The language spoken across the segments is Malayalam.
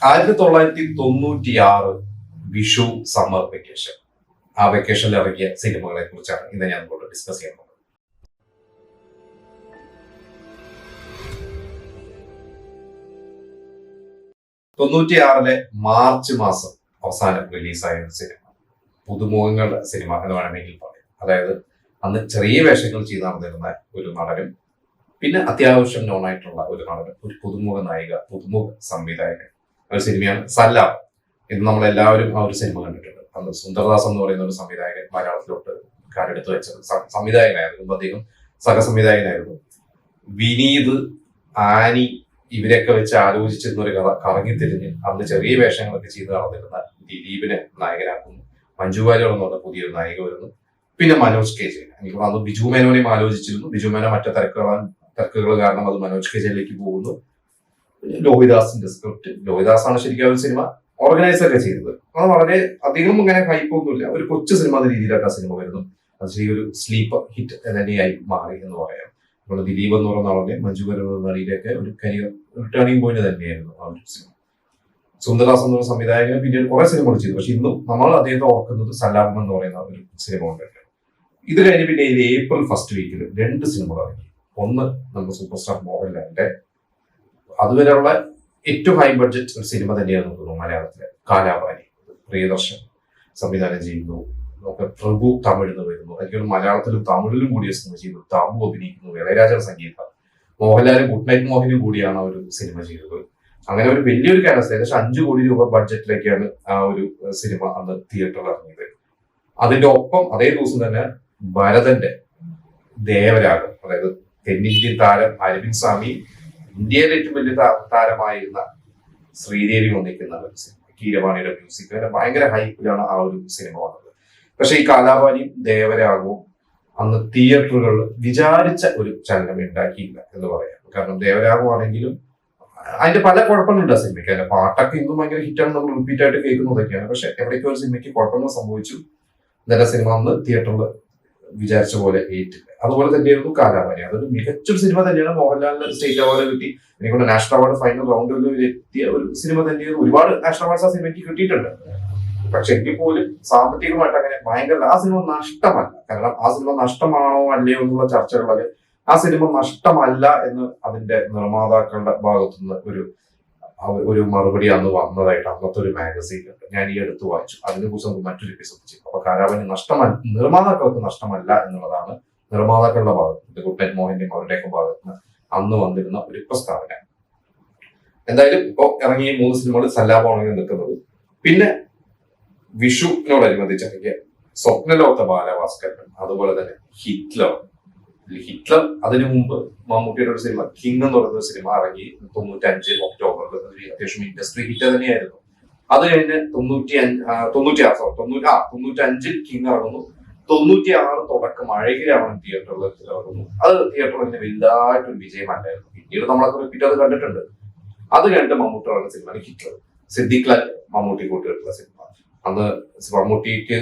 1996 വിഷു സമ്മർ വെക്കേഷൻ. ആ വെക്കേഷനിൽ ഇറങ്ങിയ സിനിമകളെ കുറിച്ചാണ് ഇന്ന് ഞാൻ നിങ്ങളോട് ഡിസ്കസ് ചെയ്യാൻ പോകുന്നത്. 96 മാർച്ച് മാസം അവസാനം റിലീസായ ഒരു സിനിമ, പുതുമുഖങ്ങളുടെ സിനിമ എന്ന് വേണമെങ്കിൽ പറയാം. അതായത് അന്ന് ചെറിയ വേഷങ്ങൾ ചെയ്ത് നടന്നിരുന്ന ഒരു നടനും പിന്നെ അത്യാവശ്യം നോൺ ആയിട്ടുള്ള ഒരു നടനും ഒരു പുതുമുഖ നായിക, പുതുമുഖ സംവിധായകൻ. ഒരു സിനിമയാണ് സല്ലാപം. ഇത് നമ്മളെല്ലാവരും ആ ഒരു സിനിമ കണ്ടിട്ടുണ്ട്. അന്ന് സുന്ദർദാസ് എന്ന് പറയുന്ന ഒരു സംവിധായകൻ മലയാളത്തിലോട്ട് കാലെടുത്ത് വെച്ചത് സംവിധായകനായിരുന്നു. അദ്ദേഹം സഹസംവിധായകനായിരുന്നു. വിനീത്, ആനി ഇവരെയൊക്കെ വെച്ച് ആലോചിച്ചിരുന്ന ഒരു കഥ കറങ്ങിത്തിരിഞ്ഞ് അന്ന് ചെറിയ വേഷങ്ങളൊക്കെ ചെയ്ത് നടന്നിരുന്ന ദിലീപിനെ നായകനാക്കുന്നു. മഞ്ജു വാര്യർ എന്ന് പറഞ്ഞ പുതിയൊരു നായിക വരുന്നു. പിന്നെ മനോജ് കെ ജയൻ. എനിക്ക് അന്ന് ബിജു മേനോനെയും ആലോചിച്ചിരുന്നു. ബിജു മേനോ മറ്റു തിരക്കുകൾ കാരണം അത് മനോജ് കെ ജയനിലേക്ക് പോകുന്നു. ലോഹിദാസിന്റെ സ്ക്രിപ്റ്റ്. ലോഹിദാസാണ് ശരിക്കും ഒരു സിനിമ ഓർഗനൈസ് ഒക്കെ ചെയ്തത്. അത് വളരെ അധികം ഇങ്ങനെ ഹൈപ്പൊന്നുമില്ല, ഒരു കൊച്ചു സിനിമ എന്ന രീതിയിലായിട്ട് ആ സിനിമ വരുന്നു. അത് ശരിയൊരു സ്ലീപ്പർ ഹിറ്റ് തന്നെയായി മാറി എന്ന് പറയാം. നമ്മൾ ദിലീപ് എന്ന് പറയുന്ന ആളുടെ മഞ്ജു വാര്യർ നടിയിലൊക്കെ ഒരു കരിയർ ടേണിംഗ് പോയിന്റ് തന്നെയായിരുന്നു ആ ഒരു സിനിമ. സുന്ദർദാസ് എന്ന സംവിധായകൻ പിന്നീട് കുറെ സിനിമകൾ ചെയ്തു. പക്ഷെ ഇന്നും നമ്മൾ അദ്ദേഹത്തെ ഓർക്കുന്നത് സല്ലാപം എന്ന് പറയുന്ന ഒരു സിനിമ കൊണ്ടൊക്കെ. ഇത് കഴിഞ്ഞ് പിന്നെ ഈ ഏപ്രിൽ ഫസ്റ്റ് വീക്കിൽ 2 സിനിമകൾ ഇറങ്ങി. ഒന്ന് നമ്മുടെ സൂപ്പർ സ്റ്റാർ മോഹൻലാലിന്റെ അതുവരെയുള്ള ഏറ്റവും ഹൈ ബഡ്ജറ്റ് ഒരു സിനിമ തന്നെയായിരുന്നു തോന്നുന്നു മലയാളത്തിലെ കാലാപാനി. പ്രിയദർശൻ സംവിധാനം ചെയ്യുന്നു. പ്രഭു തമിഴിൽ വരുന്നു. എനിക്ക് മലയാളത്തിലും തമിഴിലും കൂടിയ സിനിമ ചെയ്തു. താബു അഭിനയിക്കുന്നു. ഇളയരാജ സംഗീതം. മോഹൻലാലും ഗുഡ് നൈറ്റ് മോഹനും കൂടിയാണ് ഒരു സിനിമ ചെയ്തത്. അങ്ങനെ ഒരു വലിയൊരു ക്യാൻവാസ്, ഏകദേശം 5 കോടി രൂപ ബഡ്ജറ്റിലേക്കാണ് ആ ഒരു സിനിമ അന്ന് തിയേറ്ററിൽ ഇറങ്ങിയത്. അതിന്റെ ഒപ്പം അതേ ദിവസം തന്നെ ഭരതന്റെ ദേവരാഗം, അതായത് തെന്നിന്ത്യൻ താരം അരവിന്ദ് സ്വാമി, ഇന്ത്യയിലെ ഏറ്റവും വലിയ താരമായിരുന്ന ശ്രീദേവി ഒന്നിക്കുന്ന ഒരു സിനിമ, കീരവാണിയുടെ മ്യൂസിക്, അങ്ങനെ ഭയങ്കര ഹൈപ്പിലാണ് ആ ഒരു സിനിമ വന്നത്. പക്ഷെ ഈ കാലാപാനിയും ദേവരാഗവും അന്ന് തിയേറ്ററുകളിൽ വിചാരിച്ച ഒരു ചലനം ഉണ്ടാക്കിയില്ല എന്ന് പറയാം. കാരണം ദേവരാഗമാണെങ്കിലും അതിന്റെ പല കുഴപ്പങ്ങളുണ്ട് ആ സിനിമയ്ക്ക്. അതിന്റെ പാട്ടൊക്കെ ഇന്നും ഭയങ്കര ഹിറ്റാണ്, നമ്മൾ റിപ്പീറ്റ് ആയിട്ട് കേൾക്കുന്നതൊക്കെയാണ്. പക്ഷെ എവിടേക്കോ ഒരു സിനിമയ്ക്ക് കുഴപ്പങ്ങൾ സംഭവിച്ചു. നല്ല സിനിമ അന്ന് തിയേറ്ററിൽ വിചാരിച്ച പോലെ ഏറ്റില്ല. അതുപോലെ തന്നെയായിരുന്നു കാലാപാനി. അതൊരു മികച്ചൊരു സിനിമ തന്നെയാണ്. മോഹൻലാലിന് സ്റ്റേറ്റ് അവാർഡ് കിട്ടി. എനിക്കൊണ്ട് നാഷണൽ അവാർഡ് ഫൈനൽ റൗണ്ടിൽ എത്തിയ ഒരു സിനിമ തന്നെയാണ്. ഒരുപാട് നാഷണൽ അവാർഡ്സ് ആ സിനിമയ്ക്ക് കിട്ടിയിട്ടുണ്ട്. പക്ഷെ എങ്കിൽ പോലും സാമ്പത്തികമായിട്ട് അങ്ങനെ ഭയങ്കര ആ സിനിമ നഷ്ടമല്ല. കാരണം ആ സിനിമ നഷ്ടമാണോ അല്ലയോ എന്നുള്ള ചർച്ചകളൊക്കെ, ആ സിനിമ നഷ്ടമല്ല എന്ന് അതിന്റെ നിർമ്മാതാക്കളുടെ ഭാഗത്തുനിന്ന് ഒരു മറുപടി അന്ന് വന്നതായിട്ട് അന്നത്തെ ഒരു മാഗസീനുണ്ട്. ഞാൻ ഈ അടുത്ത് വായിച്ചു. അതിനെക്കുറിച്ച് നമുക്ക് മറ്റൊരു എപ്പിസോഡ് ചെയ്യും. അപ്പൊ കാലാപാനി നഷ്ടമല്ല, നിർമ്മാതാക്കൾക്ക് നഷ്ടമല്ല എന്നുള്ളതാണ് നിർമ്മാതാക്കളുടെ ഭാഗത്ത്, ഗുഡ് നൈറ്റ് മോഹന്റെയും അവരുടെയൊക്കെ ഭാഗത്തുനിന്ന് അന്ന് വന്നിരുന്ന ഒരു പ്രസ്താവന. എന്തായാലും ഇപ്പൊ ഇറങ്ങിയ 3 സിനിമകൾ സല്ലാപമാണ് നിൽക്കുന്നത്. പിന്നെ വിഷുവിനോടനുബന്ധിച്ചിറങ്ങിയ സ്വപ്നലോകത്തെ ബാലഭാസ്കരൻ, അതുപോലെ തന്നെ ഹിറ്റ്ലർ. അതിനു മുമ്പ് മമ്മൂട്ടിയുടെ ഒരു സിനിമ കിങ് എന്ന് പറയുന്ന സിനിമ ഇറങ്ങി 95 ഒക്ടോബറിൽ. അത്യാവശ്യം ഇൻഡസ്ട്രി ഹിറ്റ് തന്നെയായിരുന്നു. അത് കഴിഞ്ഞ് 95 കിങ് ഇറങ്ങുന്നു. 96 തുടക്കം അഴകിലാണ് തിയേറ്ററിൽ ഇറങ്ങുന്നു. അത് തിയേറ്ററിൽ വലുതായിട്ടൊരു വിജയമല്ലായിരുന്നു. പിന്നീട് നമ്മളൊക്കെ റിപ്പീറ്റ് അത് കണ്ടിട്ടുണ്ട്. അത് കഴിഞ്ഞിട്ട് മമ്മൂട്ടി ഇറങ്ങുന്ന സിനിമയാണ് ഹിറ്റ്ലർ. സിദ്ദിഖ് ലാൽ മമ്മൂട്ടി കൂട്ടിയിട്ടുള്ള സിനിമ. അന്ന് മമ്മൂട്ടിക്ക്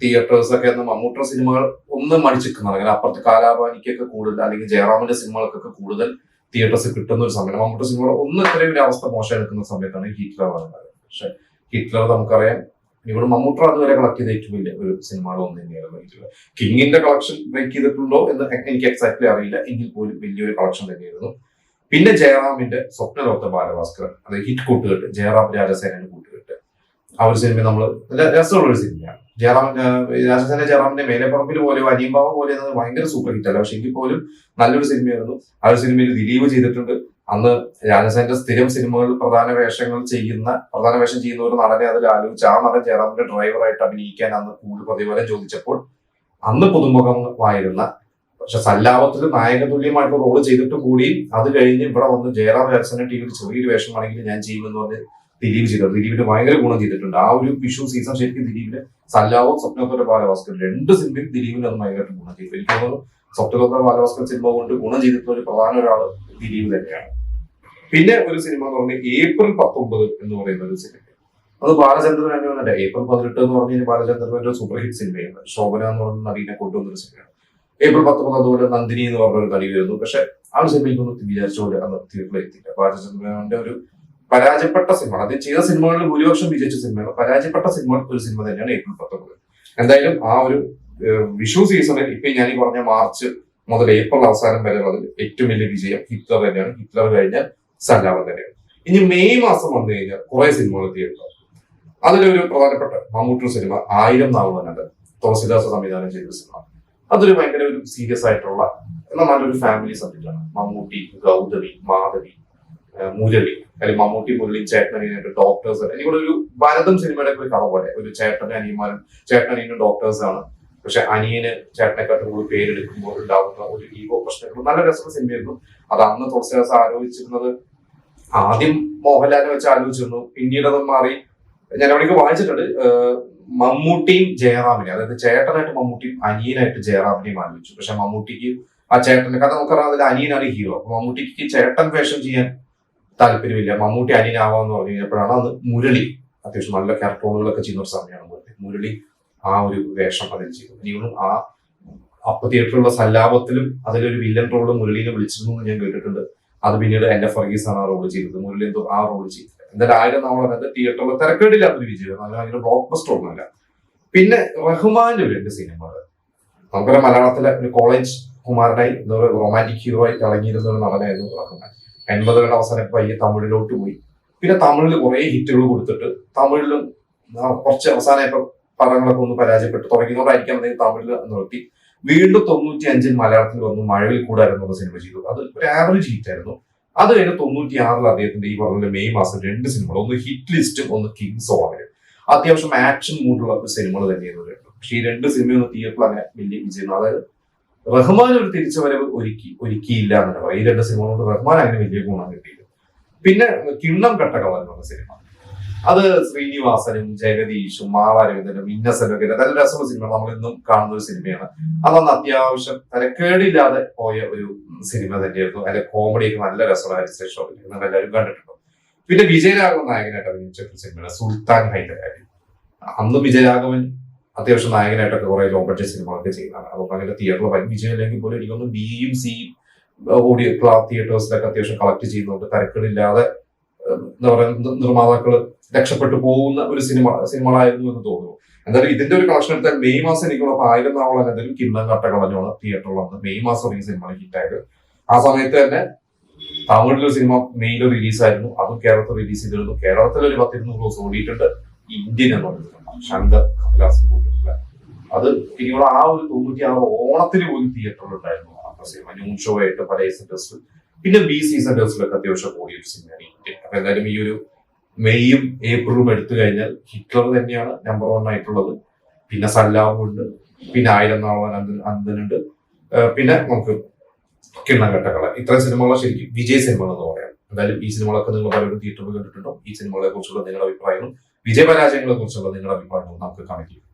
തിയേറ്റേഴ്സ് ഒക്കെ മമ്മൂട്ടിയുടെ സിനിമകൾ ഒന്ന് മടിച്ചിരിക്കുന്നത്. അങ്ങനെ അപ്പുറത്ത് കാലാപാനിക്കൊക്കെ കൂടുതൽ, അല്ലെങ്കിൽ ജയറാമിന്റെ സിനിമകൾക്കൊക്കെ കൂടുതൽ തിയേറ്റേഴ്സ് കിട്ടുന്ന ഒരു സമയം. മമ്മൂട്ടി സിനിമകൾ ഒന്ന് ഇത്രയും ഒരു അവസ്ഥ മോശം നിൽക്കുന്ന സമയത്താണ് ഹിറ്റ്ലർ വന്നത്. പക്ഷെ ഹിറ്റ്ലർ നമുക്കറിയാം, ഇവിടെ മമ്മൂട്ടി അതുവരെ കളക്ട് ചെയ്ത ഏറ്റവും വലിയ ഒരു സിനിമകളൊന്നും തന്നെയായിരുന്നു ഹിറ്റ്ലർ. കിങ്ങിന്റെ കളക്ഷൻ ബ്രേക്ക് ചെയ്തിട്ടുണ്ടോ എന്ന് എനിക്ക് എക്സാക്ട്ലി അറിയില്ല. എങ്കിൽ പോലും വലിയൊരു കളക്ഷൻ തന്നെയായിരുന്നു. പിന്നെ ജയറാമിന്റെ സ്വപ്നലോകത്തെ ബാലഭാസ്കരൻ, അത് ഹിറ്റ് കൂട്ടുകെട്ട്, ജയറാം രാജസേനന്റെ കൂട്ടുകെട്ട്. ആ ഒരു സിനിമ നമ്മൾ രസമുള്ള ഒരു സിനിമയാണ്. ജയറാമിന്റെ മേലെപ്പറമ്പിൽ പോലെയോ അനിയമ്പാവം പോലെ ഭയങ്കര സൂപ്പർ ഹിറ്റ് അല്ല. പക്ഷെ എങ്കിൽ പോലും നല്ലൊരു സിനിമയായിരുന്നു. ആ ഒരു സിനിമയിൽ ദിലീപ് ചെയ്തിട്ടുണ്ട്. അന്ന് രാജസേനന്റെ സ്ഥിരം സിനിമകൾ പ്രധാന വേഷം ചെയ്യുന്ന ഒരു നടനെ അതിൽ ആലോചിച്ച് ആ നടൻ ജയറാമിന്റെ ഡ്രൈവറായിട്ട് അഭിനയിക്കാൻ അന്ന് കൂടുതൽ പ്രതിഫലം ചോദിച്ചപ്പോൾ അന്ന് പുതുമുഖമായിരുന്ന, പക്ഷെ സല്ലാപത്തിൽ നായക തുല്യമായിട്ട് റോള് ചെയ്തിട്ട് കൂടി അത് കഴിഞ്ഞ് ഇവിടെ വന്ന് ജയറാം രാജസേന ടിവിയിൽ ചെറിയൊരു വേഷമാണെങ്കിൽ ഞാൻ ചെയ്യുമെന്ന് പറഞ്ഞ് ദിലീപ് ചെയ്തത്. ദിലീപിന് ഭയങ്കര ഗുണം ചെയ്തിട്ടുണ്ട്. ആ ഒരു വിഷു സീസൺ ശരിക്കും ദിലീപിന് സല്ലാവും സ്വപ്നലോകത്തെ ബാലഭാസ്കർ 2 സിനിമയിൽ ദിലീപിന് അത് ഭയങ്കരമായിട്ട് ഗുണം ചെയ്തു. എനിക്ക് തോന്നുന്നു സ്വപ്നലോകത്തെ ബാലഭാസ്കർ സിനിമ കൊണ്ട് ഗുണം ചെയ്തിട്ടുള്ള ഒരു പ്രധാന ഒരാൾ ദിലീപ് തന്നെയാണ്. പിന്നെ ഒരു സിനിമ എന്ന് പറഞ്ഞാൽ ഏപ്രിൽ 19 എന്ന് പറയുന്ന ഒരു സിനിമ. അത് ബാലചന്ദ്രൻ മേനോന്റെ ഏപ്രിൽ 18 എന്ന് പറഞ്ഞാൽ ബാലചന്ദ്രൻ മേനോന്റെ സൂപ്പർ ഹിറ്റ് സിനിമയാണ്. ശോഭന എന്ന് പറയുന്ന നടിനെ കൊണ്ടുവന്നൊരു സിനിമയാണ്. ഏപ്രിൽ 19 അതുപോലെ നന്ദിനി എന്ന് പറഞ്ഞൊരു നടി വരുന്നു. പക്ഷെ ആ ഒരു സിനിമയ്ക്കൊന്നും വിചാരിച്ച പോലെ അന്ന് തിയേറ്ററിൽ എത്തിയില്ല. ബാലചന്ദ്രൻ മേനോന്റെ ഒരു പരാജയപ്പെട്ട സിനിമ, അത് ചെയ്ത സിനിമകളിൽ ഭൂരിപക്ഷം വിജയിച്ച സിനിമയാണ്. പരാജയപ്പെട്ട സിനിമകൾ ഒരു സിനിമ തന്നെയാണ് ഏപ്രിൽ 19. എന്തായാലും ആ ഒരു വിഷു സീസണിൽ ഇപ്പൊ ഞാൻ ഈ പറഞ്ഞ മാർച്ച് മുതൽ ഏപ്രിൽ അവസാനം വരെ ഉള്ളത് ഏറ്റവും വലിയ വിജയം ഹിറ്റ്ലർ തന്നെയാണ്. ഹിറ്റ്ലർ കഴിഞ്ഞാൽ സല്ലാപം തന്നെയാണ്. ഇനി മെയ് മാസം വന്നു കഴിഞ്ഞാൽ കുറെ സിനിമകൾ എത്തിയിട്ടുണ്ട്. അതിലൊരു പ്രധാനപ്പെട്ട മമ്മൂട്ടി സിനിമ 1000 നാൾ വന്നത് തുളസിദാസ് സംവിധാനം ചെയ്ത സിനിമ. അതൊരു ഭയങ്കര ഒരു സീരിയസ് ആയിട്ടുള്ള എന്നാൽ നല്ലൊരു ഫാമിലി സബ്ജക്റ്റാണ്. മമ്മൂട്ടി, ഗൗതമി, മാധവി, മുരളി, അല്ലെങ്കിൽ മമ്മൂട്ടി, മുരളി, ചേട്ടനീനായിട്ട് ഡോക്ടേഴ്സ്. എനിക്കൂടെ ഒരു ഭാരതം സിനിമയുടെ ഒരു കഥ പോലെ ഒരു ചേട്ടനും അനിയന്മാരും, ചേട്ടനീനും ഡോക്ടേഴ്സ് ആണ്. പക്ഷെ അനിയന് ചേട്ടനെക്കാട്ടും കൂടുതൽ പേരെടുക്കുമ്പോൾ ഉണ്ടാകുന്ന ഒരു ഈഗോ പ്രശ്നങ്ങൾ. നല്ല രസമുള്ള സിനിമയായിരുന്നു. അത് അന്ന് തുളസിദാസ് ആലോചിച്ചിരുന്നത് ആദ്യം മോഹൻലാലിനെ വെച്ച് ആലോചിച്ചിരുന്നു. പിന്നീട് അത് മാറി. ഞാൻ അവിടേക്ക് വായിച്ചിട്ടുണ്ട്, മമ്മൂട്ടിയും ജയറാമിനെ, അതായത് ചേട്ടനായിട്ട് മമ്മൂട്ടിയും അനിയനായിട്ട് ജയറാമിനെയും ആലോചിച്ചു. പക്ഷെ മമ്മൂട്ടിക്ക് ആ ചേട്ടന്റെ കഥ നമുക്കറിയാം, അതിൽ അനിയനാണ് ഹീറോ. അപ്പൊ മമ്മൂട്ടിക്ക് ചേട്ടൻ വേഷം ചെയ്യാൻ താല്പര്യമില്ല. മമ്മൂട്ടി അനിയനാവാന്ന് പറഞ്ഞു കഴിഞ്ഞപ്പോഴാണ് അന്ന് മുരളി അത്യാവശ്യം നല്ല ക്യാരക്ടറുകളൊക്കെ ചെയ്യുന്ന ഒരു സമയമാണ് മുരളി ആ ഒരു വേഷം അതിൽ ചെയ്തു. ഇനിയും ആ അപ്പൊ തിയേറ്ററിലുള്ള സല്ലാപത്തിലും അതിലൊരു വില്ലൻ റോള് മുരളീനെ വിളിച്ചിരുന്നു എന്ന് ഞാൻ കേട്ടിട്ടുണ്ട്. അത് പിന്നീട് എന്റെ ഫർഗീസ് ആണ് ആ റോള് ചെയ്തത്. മുരളി എന്തോ ആ റോള് ചെയ്തത്. എന്തായാലും 1000 നാൾ വന്നത് തിയേറ്ററിൽ തിരക്കേടില്ലാത്തൊരു വിജയം. ഭയങ്കര ബ്ലോക്ക് ബസ്റ്റർ ഒന്നുമല്ല. പിന്നെ റഹ്മാന്റെ ഒരു 2 സിനിമകൾ നമുക്കറിയാം. മലയാളത്തിലെ ഒരു കോളേജ് കുമാരനായി എന്താ പറയുക റൊമാൻറ്റിക് ഹീറോ ആയി തിളങ്ങിയിരുന്ന ഒരു നടനായിരുന്നു റഹ്മാൻ. 80കളുടെ അവസാനം പയ്യെ തമിഴിലോട്ട് പോയി. പിന്നെ തമിഴിൽ കുറെ ഹിറ്റുകൾ കൊടുത്തിട്ട് തമിഴിലും കുറച്ച് അവസാനം ഇപ്പൊ പടങ്ങളൊക്കെ ഒന്ന് പരാജയപ്പെട്ടു തുടങ്ങിയതുകൊണ്ടായിരിക്കാം അദ്ദേഹം തമിഴിൽ നിർത്തി. വീണ്ടും 95 മലയാളത്തിൽ വന്നു. മഴവിൽ കൂടായിരുന്നു സിനിമ ചെയ്തു. അത് ഒരു ആവറേജ് ഹിറ്റ് ആയിരുന്നു. അത് കഴിഞ്ഞ് 96 അദ്ദേഹത്തിന്റെ ഈ പറഞ്ഞ മെയ് മാസം 2 സിനിമകൾ, ഒന്ന് ഹിറ്റ് ലിസ്റ്റും ഒന്ന് കിങ്സ് ഓവർ. അത്യാവശ്യം ആക്ഷൻ മൂഡുള്ള ഒരു സിനിമകൾ തന്നെയായിരുന്നു. പക്ഷെ ഈ 2 സിനിമയൊന്നും തിയേറ്ററിൽ അങ്ങനെ വലിയ വിജയം, അതായത് റഹ്മാൻ ഒരു തിരിച്ചുവരവ് ഒരുക്കിയില്ല എന്ന് പറയാം. ഈ 2 സിനിമകളോട് റഹ്മാൻ അങ്ങനെ വലിയ ഗുണം കിട്ടിയില്ല. പിന്നെ കിണ്ണം കട്ടകവൻ എന്ന സിനിമ, അത് ശ്രീനിവാസനും ജഗദീഷും മാളാരവിന്ദനും ഇന്നസെന്റും ഒക്കെ നല്ല രസമുള്ള സിനിമ. നമ്മൾ ഇന്നും കാണുന്ന ഒരു സിനിമയാണ്. അതൊന്ന് അത്യാവശ്യം തിരക്കേടില്ലാതെ പോയ ഒരു സിനിമ തന്നെയായിരുന്നു. അതിന്റെ കോമഡിയൊക്കെ നല്ല രസമുള്ള ഹരിശ്രേഷോ നിങ്ങൾ എല്ലാവരും കണ്ടിട്ടുണ്ടോ. പിന്നെ വിജയരാഘവൻ നായകനായിട്ട് അഭിനയിച്ച ഒരു സിനിമയാണ് സുൽത്താൻ ഹൈദരാലി. അന്ന് വിജയരാഘവൻ അത്യാവശ്യം നായകനായിട്ടൊക്കെ കുറെ ലോ ബഡ്ജറ്റ് സിനിമകളൊക്കെ ചെയ്യുന്നതാണ്. അതുകൊണ്ട് അങ്ങനെ തിയേറ്ററിൽ വൻ വിജയം അല്ലെങ്കിൽ പോലും എനിക്കൊന്ന് ബിയും സിയും ഓഡിയോ തിയേറ്റേഴ്സിലൊക്കെ അത്യാവശ്യം കളക്ട് ചെയ്യുന്നുണ്ട്. തിരക്കേടില്ലാതെ എന്താ പറയുക നിർമ്മാതാക്കള് രക്ഷപ്പെട്ടു പോകുന്ന ഒരു സിനിമകളായിരുന്നു എന്ന് തോന്നുന്നു. എന്തായാലും ഇതിന്റെ ഒരു കളക്ഷൻ എടുത്താൽ മെയ് മാസം എനിക്കുള്ള 1000 നാൾ എന്തായാലും കിണ്ണം കട്ടകളഞ്ഞാണ് തിയേറ്ററിൽ വന്ന് മെയ് മാസം ഈ സിനിമ ഹിറ്റായത്. ആ സമയത്ത് തന്നെ തമിഴിലൊരു സിനിമ മെയ്യിൽ റിലീസായിരുന്നു. അതും കേരളത്തിൽ റിലീസ് ചെയ്തിരുന്നു. കേരളത്തിൽ ഒരു 10-200 ദിവസം ഓടിയിട്ടുണ്ട്. ഇന്ത്യൻ എന്ന് പറയുന്നത് ശങ്കർ കമലാസൻ കൂട്ടിട്ടുള്ള അത് ഇനിയുള്ള ആ ഒരു 96 ഓണത്തിന് പോലും തിയേറ്ററിൽ ഉണ്ടായിരുന്നു. സിനിമ ന്യൂൺ ഷോ ആയിട്ട് പല സെന്റേഴ്സിൽ പിന്നെ ബി സെന്റേഴ്സിലൊക്കെ അത്യാവശ്യം കൂടിയ ഒരു സിനിമയാണ് ഇന്ത്യൻ. അപ്പൊ എന്തായാലും ഈ ഒരു മെയ്യും ഏപ്രിലും എടുത്തു കഴിഞ്ഞാൽ ഹിറ്റ്ലർ തന്നെയാണ് നമ്പർ 1 ആയിട്ടുള്ളത്. പിന്നെ സല്ലാമുണ്ട്, പിന്നെ 1000 നാൾ അന്തനുണ്ട്, പിന്നെ നമുക്ക് കിണ്ണംകട്ടകള. ഇത്രയും സിനിമകളെ ശരിക്കും വിജയ് സിനിമകൾ എന്ന് പറയാം. എന്തായാലും ഈ സിനിമകളൊക്കെ നിങ്ങൾ പലരും തിയേറ്ററിൽ കണ്ടിട്ടുണ്ടോ? ഈ സിനിമകളെ കുറിച്ചുള്ള നിങ്ങളുടെ അഭിപ്രായങ്ങളും വിജയപരാജയങ്ങളെ കുറിച്ചുള്ള നിങ്ങളുടെ അഭിപ്രായങ്ങളും നമുക്ക് കമന്റ് ചെയ്യും.